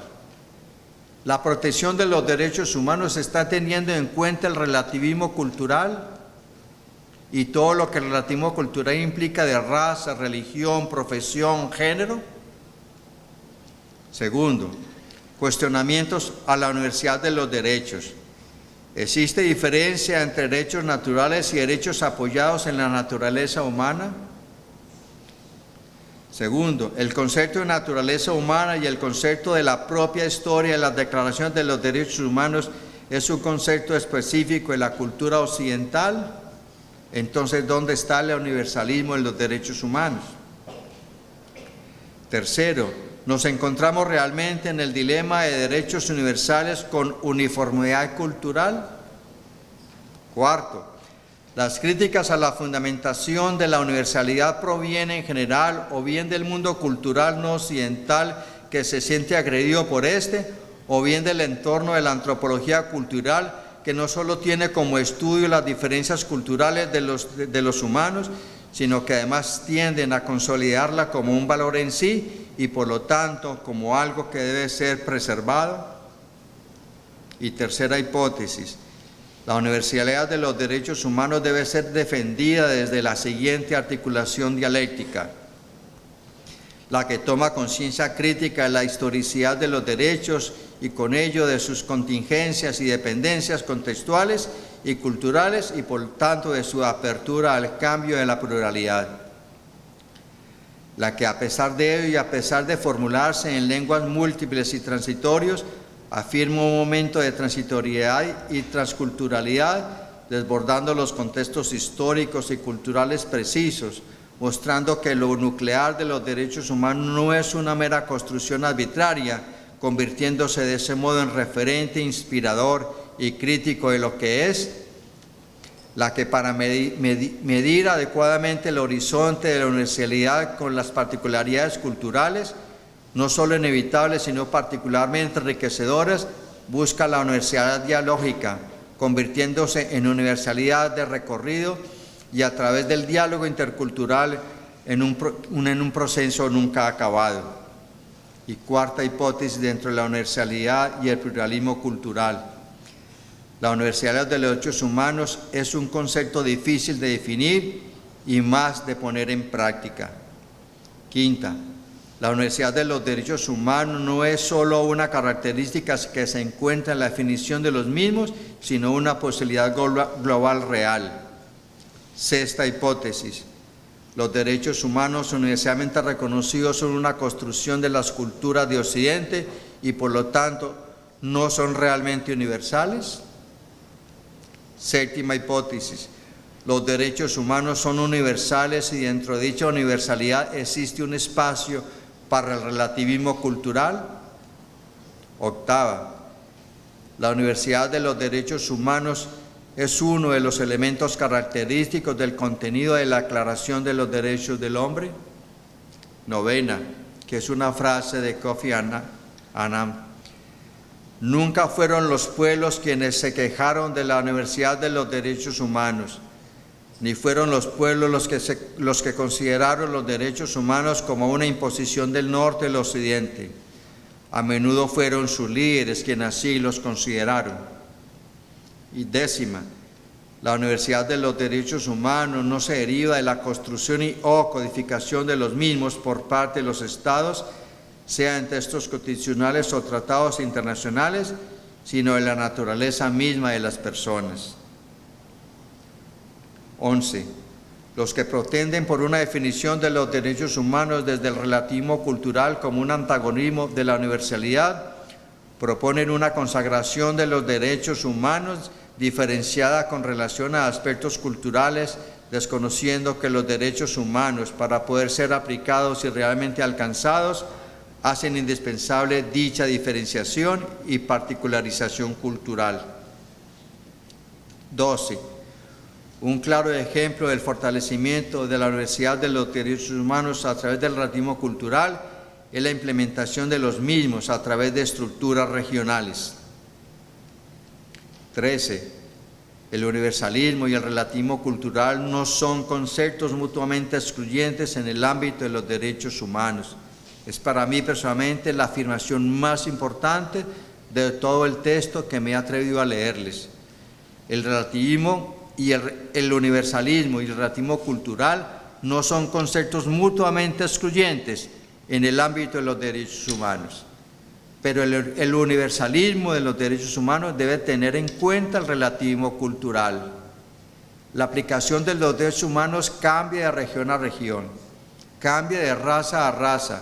La protección de los derechos humanos está teniendo en cuenta el relativismo cultural y todo lo que el relativismo cultural implica de raza, religión, profesión, género. Segundo, cuestionamientos a la universalidad de los derechos. ¿Existe diferencia entre derechos naturales y derechos apoyados en la naturaleza humana? Segundo, el concepto de naturaleza humana y el concepto de la propia historia de las declaraciones de los derechos humanos es un concepto específico de la cultura occidental. Entonces, ¿dónde está el universalismo en los derechos humanos? Tercero, nos encontramos realmente en el dilema de derechos universales con uniformidad cultural. Cuarto, las críticas a la fundamentación de la universalidad provienen en general o bien del mundo cultural no occidental que se siente agredido por este, o bien del entorno de la antropología cultural que no solo tiene como estudio las diferencias culturales de los humanos, sino que además tienden a consolidarla como un valor en sí y por lo tanto como algo que debe ser preservado. Y tercera hipótesis, la universalidad de los derechos humanos debe ser defendida desde la siguiente articulación dialéctica: la que toma conciencia crítica de la historicidad de los derechos y con ello de sus contingencias y dependencias contextuales y culturales y por tanto de su apertura al cambio de la pluralidad. La que a pesar de ello y a pesar de formularse en lenguas múltiples y transitorios, afirma un momento de transitoriedad y transculturalidad, desbordando los contextos históricos y culturales precisos, mostrando que lo nuclear de los derechos humanos no es una mera construcción arbitraria, convirtiéndose de ese modo en referente inspirador y crítico de lo que es, la que para medir adecuadamente el horizonte de la universalidad con las particularidades culturales, no solo inevitables, sino particularmente enriquecedoras, busca la universalidad dialógica, convirtiéndose en universalidad de recorrido y a través del diálogo intercultural en un proceso nunca acabado. Y cuarta hipótesis dentro de la universalidad y el pluralismo cultural. La universalidad de los derechos humanos es un concepto difícil de definir y más de poner en práctica. Quinta, la universalidad de los derechos humanos no es solo una característica que se encuentra en la definición de los mismos, sino una posibilidad global real. Sexta hipótesis, los derechos humanos universalmente reconocidos son una construcción de las culturas de Occidente y por lo tanto no son realmente universales. Séptima hipótesis, los derechos humanos son universales y dentro de dicha universalidad existe un espacio para el relativismo cultural. Octava, la universalidad de los derechos humanos es uno de los elementos característicos del contenido de la Declaración de los Derechos del Hombre. Novena, que es una frase de Kofi Annan, nunca fueron los pueblos quienes se quejaron de la universalidad de los derechos humanos, ni fueron los pueblos los que consideraron los derechos humanos como una imposición del norte del occidente. A menudo fueron sus líderes quienes así los consideraron. Y décima, la universalidad de los derechos humanos no se deriva de la construcción o codificación de los mismos por parte de los estados, sea en textos constitucionales o tratados internacionales, sino de la naturaleza misma de las personas. 11. Los que pretenden por una definición de los derechos humanos desde el relativismo cultural como un antagonismo de la universalidad, proponen una consagración de los derechos humanos diferenciada con relación a aspectos culturales, desconociendo que los derechos humanos, para poder ser aplicados y realmente alcanzados, hacen indispensable dicha diferenciación y particularización cultural. 12. Un claro ejemplo del fortalecimiento de la universalidad de los derechos humanos a través del relativismo cultural es la implementación de los mismos a través de estructuras regionales. 13. El universalismo y el relativismo cultural no son conceptos mutuamente excluyentes en el ámbito de los derechos humanos. Es para mí personalmente la afirmación más importante de todo el texto que me he atrevido a leerles. El relativismo y el universalismo y el relativismo cultural no son conceptos mutuamente excluyentes en el ámbito de los derechos humanos. Pero el universalismo de los derechos humanos debe tener en cuenta el relativismo cultural. La aplicación de los derechos humanos cambia de región a región, cambia de raza a raza,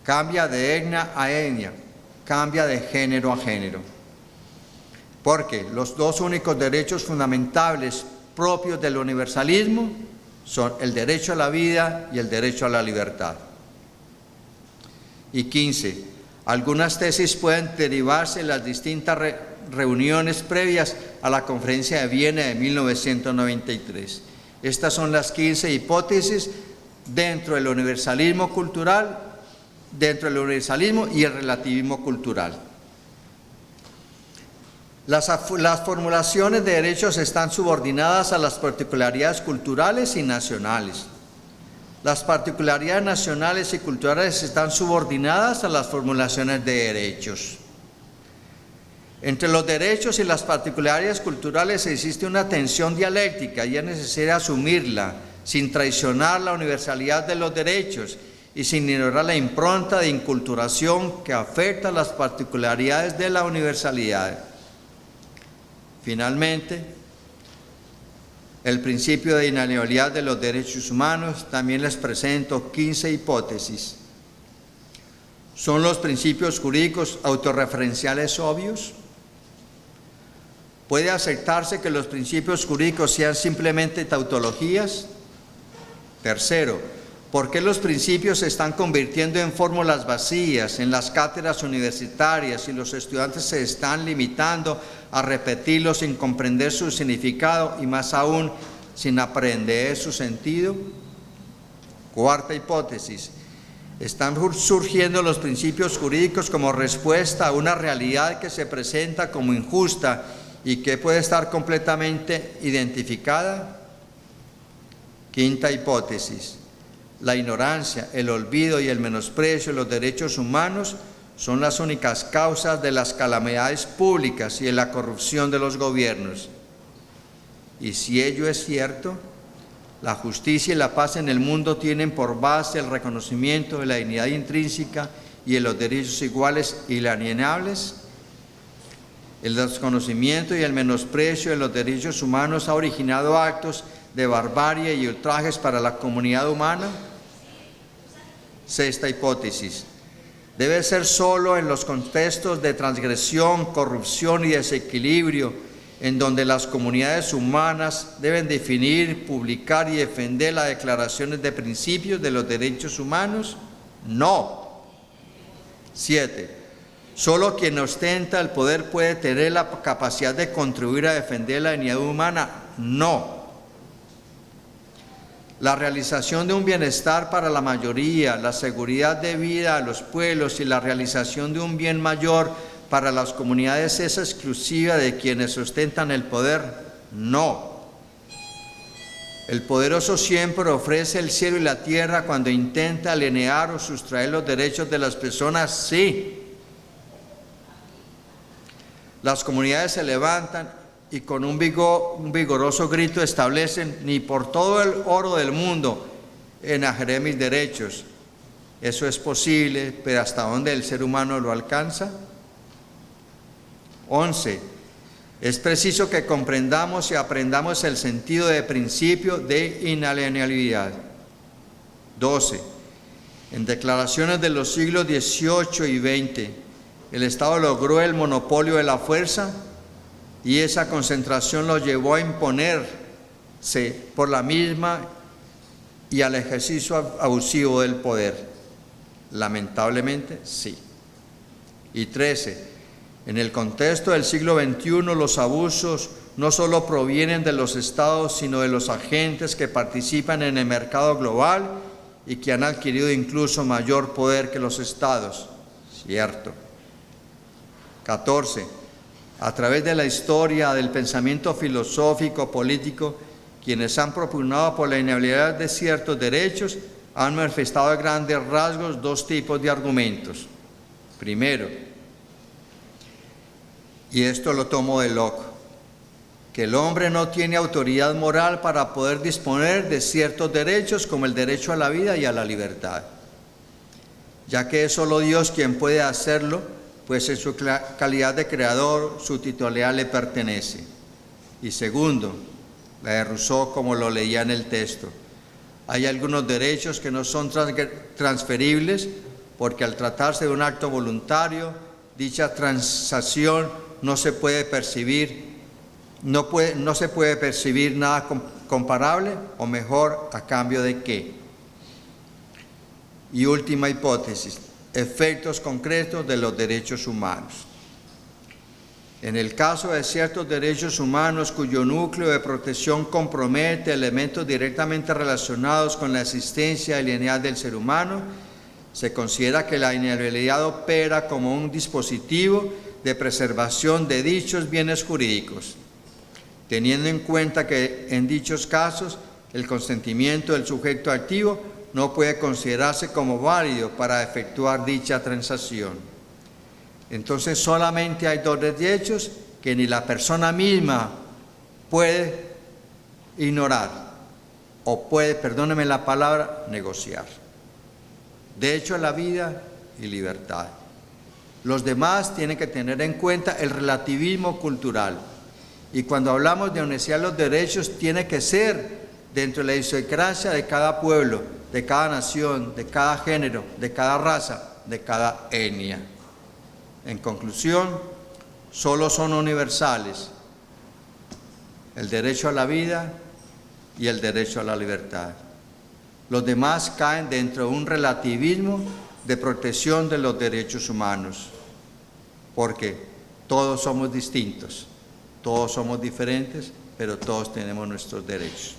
cambia de etnia a etnia, cambia de género a género. Porque los dos únicos derechos fundamentales propios del universalismo son el derecho a la vida y el derecho a la libertad. Y 15. Algunas tesis pueden derivarse de las distintas reuniones previas a la Conferencia de Viena de 1993. Estas son las 15 hipótesis dentro del universalismo cultural, dentro del universalismo y el relativismo cultural. Las formulaciones de derechos están subordinadas a las particularidades culturales y nacionales. Las particularidades nacionales y culturales están subordinadas a las formulaciones de derechos. Entre los derechos y las particularidades culturales existe una tensión dialéctica y es necesario asumirla sin traicionar la universalidad de los derechos y sin ignorar la impronta de inculturación que afecta las particularidades de la universalidad. Finalmente, el principio de inalienabilidad de los derechos humanos, también les presento 15 hipótesis. ¿Son los principios jurídicos autorreferenciales obvios? ¿Puede aceptarse que los principios jurídicos sean simplemente tautologías? Tercero, ¿por qué los principios se están convirtiendo en fórmulas vacías en las cátedras universitarias y los estudiantes se están limitando a repetirlos sin comprender su significado y más aún sin aprender su sentido? Cuarta hipótesis, Están surgiendo los principios jurídicos como respuesta a una realidad que se presenta como injusta y que puede estar completamente identificada. Quinta hipótesis: la ignorancia, el olvido y el menosprecio de los derechos humanos son las únicas causas de las calamidades públicas y de la corrupción de los gobiernos. Y si ello es cierto, la justicia y la paz en el mundo tienen por base el reconocimiento de la dignidad intrínseca y de los derechos iguales y inalienables. El desconocimiento y el menosprecio de los derechos humanos ha originado actos de barbarie y ultrajes para la comunidad humana. Sexta hipótesis: debe ser solo en los contextos de transgresión, corrupción y desequilibrio en donde las comunidades humanas deben definir, publicar y defender las declaraciones de principios de los derechos humanos. No. 7. Solo quien ostenta el poder puede tener la capacidad de contribuir a defender la dignidad humana. No. La realización de un bienestar para la mayoría, la seguridad de vida a los pueblos y la realización de un bien mayor para las comunidades es exclusiva de quienes ostentan el poder. No. El poderoso siempre ofrece el cielo y la tierra cuando intenta alinear o sustraer los derechos de las personas. Sí. Las comunidades se levantan y con un vigoroso grito establecen: ni por todo el oro del mundo enajaré mis derechos. Eso es posible, pero ¿hasta dónde el ser humano lo alcanza? 11. Es preciso que comprendamos y aprendamos el sentido de principio de inalienabilidad. 12. En declaraciones de los siglos XVIII y XX, el Estado logró el monopolio de la fuerza y esa concentración lo llevó a imponerse por la misma y al ejercicio abusivo del poder. Lamentablemente, sí. Y 13. En el contexto del siglo XXI, los abusos no solo provienen de los estados, sino de los agentes que participan en el mercado global y que han adquirido incluso mayor poder que los estados. Cierto. 14. A través de la historia del pensamiento filosófico, político, quienes han propugnado por la inalienabilidad de ciertos derechos han manifestado a grandes rasgos dos tipos de argumentos. Primero, y esto lo tomo de Locke, que el hombre no tiene autoridad moral para poder disponer de ciertos derechos como el derecho a la vida y a la libertad, ya que es solo Dios quien puede hacerlo, pues en su calidad de creador su titularidad le pertenece. Y segundo, la de Rousseau, como lo leía en el texto: hay algunos derechos que no son transferibles porque al tratarse de un acto voluntario, dicha transacción no se puede percibir nada comparable o mejor, ¿a cambio de qué? Y última hipótesis: efectos concretos de los derechos humanos. En el caso de ciertos derechos humanos cuyo núcleo de protección compromete elementos directamente relacionados con la existencia y la dignidad del ser humano, se considera que la inalienabilidad opera como un dispositivo de preservación de dichos bienes jurídicos, teniendo en cuenta que en dichos casos el consentimiento del sujeto activo no puede considerarse como válido para efectuar dicha transacción. Entonces solamente hay dos derechos que ni la persona misma puede ignorar o puede, perdónenme la palabra, negociar: derecho a la vida y libertad. Los demás tienen que tener en cuenta el relativismo cultural. Y cuando hablamos de honestidad de los derechos, tiene que ser dentro de la idiosincrasia de cada pueblo, de cada nación, de cada género, de cada raza, de cada etnia. En conclusión, solo son universales el derecho a la vida y el derecho a la libertad. Los demás caen dentro de un relativismo de protección de los derechos humanos, porque todos somos distintos, todos somos diferentes, pero todos tenemos nuestros derechos.